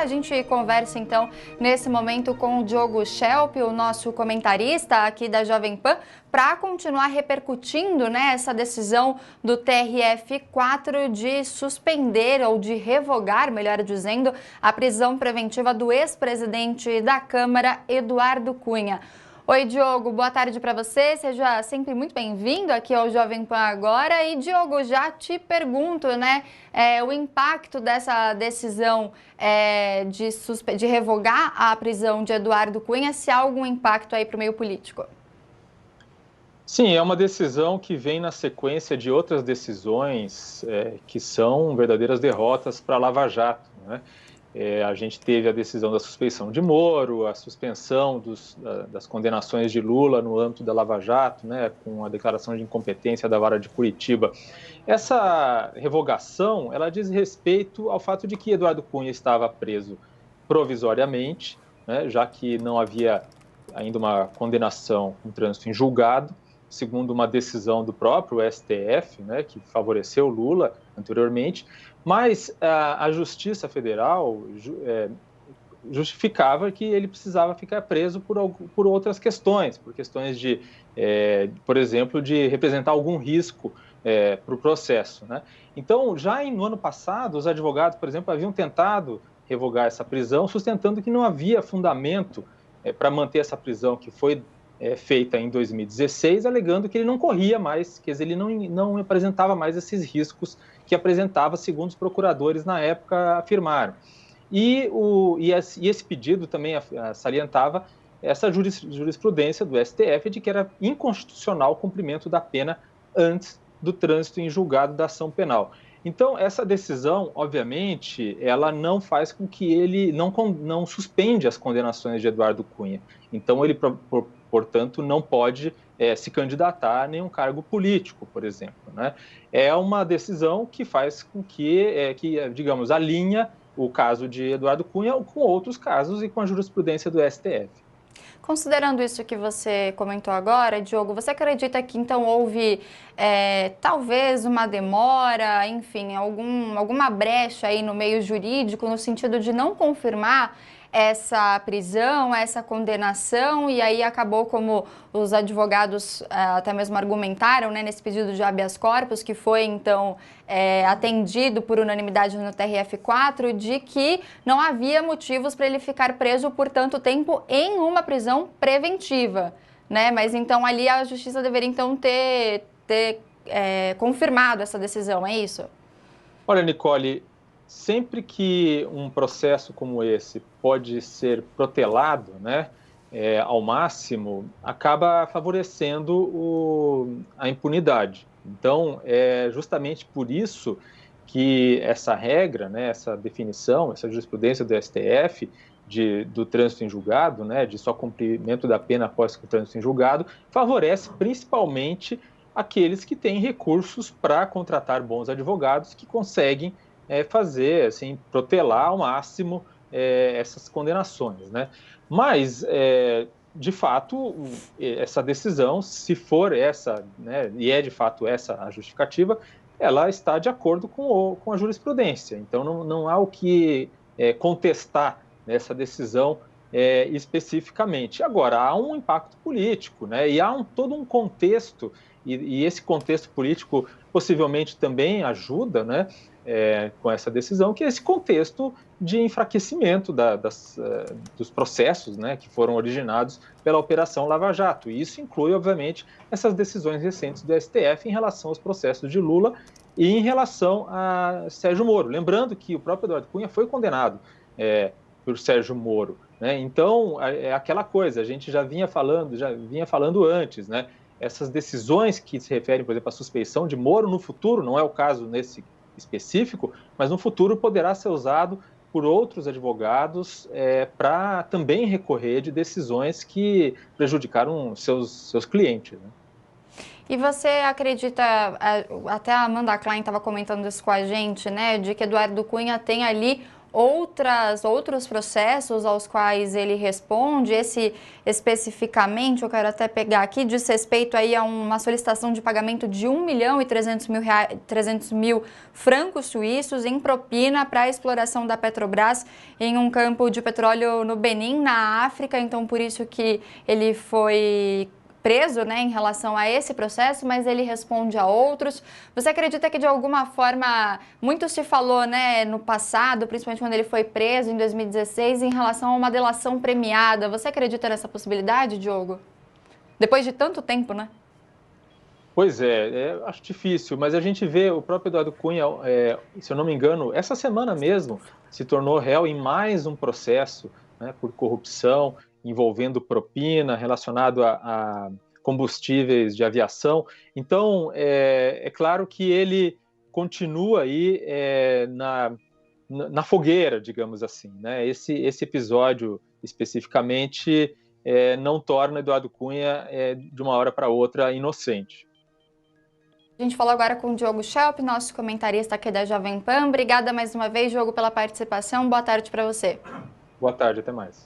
A gente conversa então nesse momento com o Diogo Schelp, o nosso comentarista aqui da Jovem Pan, para continuar repercutindo, né, essa decisão do TRF4 de suspender ou de revogar, melhor dizendo, a prisão preventiva do ex-presidente da Câmara, Eduardo Cunha. Oi, Diogo, boa tarde para você, seja sempre muito bem-vindo aqui ao Jovem Pan Agora. E, Diogo, já te pergunto, né, o impacto dessa decisão de revogar a prisão de Eduardo Cunha, se há algum impacto aí para o meio político? Sim, é uma decisão que vem na sequência de outras decisões que são verdadeiras derrotas para a Lava Jato, né? A gente teve a decisão da suspeição de Moro, a suspensão das condenações de Lula no âmbito da Lava Jato, né, com a declaração de incompetência da Vara de Curitiba. Essa revogação, ela diz respeito ao fato de que Eduardo Cunha estava preso provisoriamente, né, já que não havia ainda uma condenação com trânsito em julgado, segundo uma decisão do próprio STF, né, que favoreceu Lula anteriormente, mas a Justiça Federal justificava que ele precisava ficar preso por outras questões, por questões de, por exemplo, de representar algum risco para o processo, né? Então, já no ano passado, os advogados, por exemplo, haviam tentado revogar essa prisão, sustentando que não havia fundamento para manter essa prisão que foi feita em 2016, alegando que ele não corria mais, que ele não apresentava mais esses riscos que apresentava, segundo os procuradores na época afirmaram. E esse pedido também salientava essa jurisprudência do STF de que era inconstitucional o cumprimento da pena antes do trânsito em julgado da ação penal. Então, essa decisão, obviamente, ela não faz com que ele não suspende as condenações de Eduardo Cunha. Então, ele, portanto, não pode se candidatar a nenhum cargo político, por exemplo, né? É uma decisão que faz com que digamos, alinha o caso de Eduardo Cunha com outros casos e com a jurisprudência do STF. Considerando isso que você comentou agora, Diogo, você acredita que então houve talvez uma demora, enfim, alguma brecha aí no meio jurídico, no sentido de não confirmar essa prisão, essa condenação, e aí acabou, como os advogados até mesmo argumentaram, né, nesse pedido de habeas corpus, que foi então atendido por unanimidade no TRF4, de que não havia motivos para ele ficar preso por tanto tempo em uma prisão preventiva, né? Mas então ali a justiça deveria então ter confirmado essa decisão, é isso? Olha, Nicole, sempre que um processo como esse pode ser protelado, né, ao máximo, acaba favorecendo a impunidade. Então, é justamente por isso que essa regra, né, essa definição, essa jurisprudência do STF do trânsito em julgado, né, de só cumprimento da pena após o trânsito em julgado, favorece principalmente aqueles que têm recursos para contratar bons advogados que conseguem fazer, assim, protelar ao máximo essas condenações, né? Mas, de fato, essa decisão, se for essa, né, e de fato essa a justificativa, ela está de acordo com a jurisprudência. Então, não há o que contestar nessa decisão especificamente. Agora, há um impacto político, né? E há todo um contexto, e esse contexto político possivelmente também ajuda, né, com essa decisão, que é esse contexto de enfraquecimento dos processos, né, que foram originados pela Operação Lava Jato. E isso inclui, obviamente, essas decisões recentes do STF em relação aos processos de Lula e em relação a Sérgio Moro. Lembrando que o próprio Eduardo Cunha foi condenado por Sérgio Moro, né? Então, é aquela coisa, a gente já vinha falando antes, né? Essas decisões que se referem, por exemplo, à suspeição de Moro no futuro, não é o caso nesse específico, mas no futuro poderá ser usado por outros advogados para também recorrer de decisões que prejudicaram seus clientes, né? E você acredita, até a Amanda Klein estava comentando isso com a gente, né, de que Eduardo Cunha tem ali outros processos aos quais ele responde. Esse especificamente, eu quero até pegar aqui, diz respeito aí a uma solicitação de pagamento de 1.300.000 francos suíços em propina para a exploração da Petrobras em um campo de petróleo no Benin, na África. Então, por isso que ele foi preso, né, em relação a esse processo, mas ele responde a outros. Você acredita que de alguma forma, muito se falou, né, no passado, principalmente quando ele foi preso em 2016, em relação a uma delação premiada? Você acredita nessa possibilidade, Diogo? Depois de tanto tempo, né? Pois acho difícil, mas a gente vê o próprio Eduardo Cunha, se eu não me engano, essa semana mesmo se tornou réu em mais um processo, né, por corrupção, envolvendo propina, relacionado a combustíveis de aviação. Então, é claro que ele continua aí na fogueira, digamos assim, né? Esse episódio especificamente não torna Eduardo Cunha, de uma hora para outra, inocente. A gente falou agora com o Diogo Schelp, nosso comentarista aqui da Jovem Pan. Obrigada mais uma vez, Diogo, pela participação. Boa tarde para você. Boa tarde, até mais.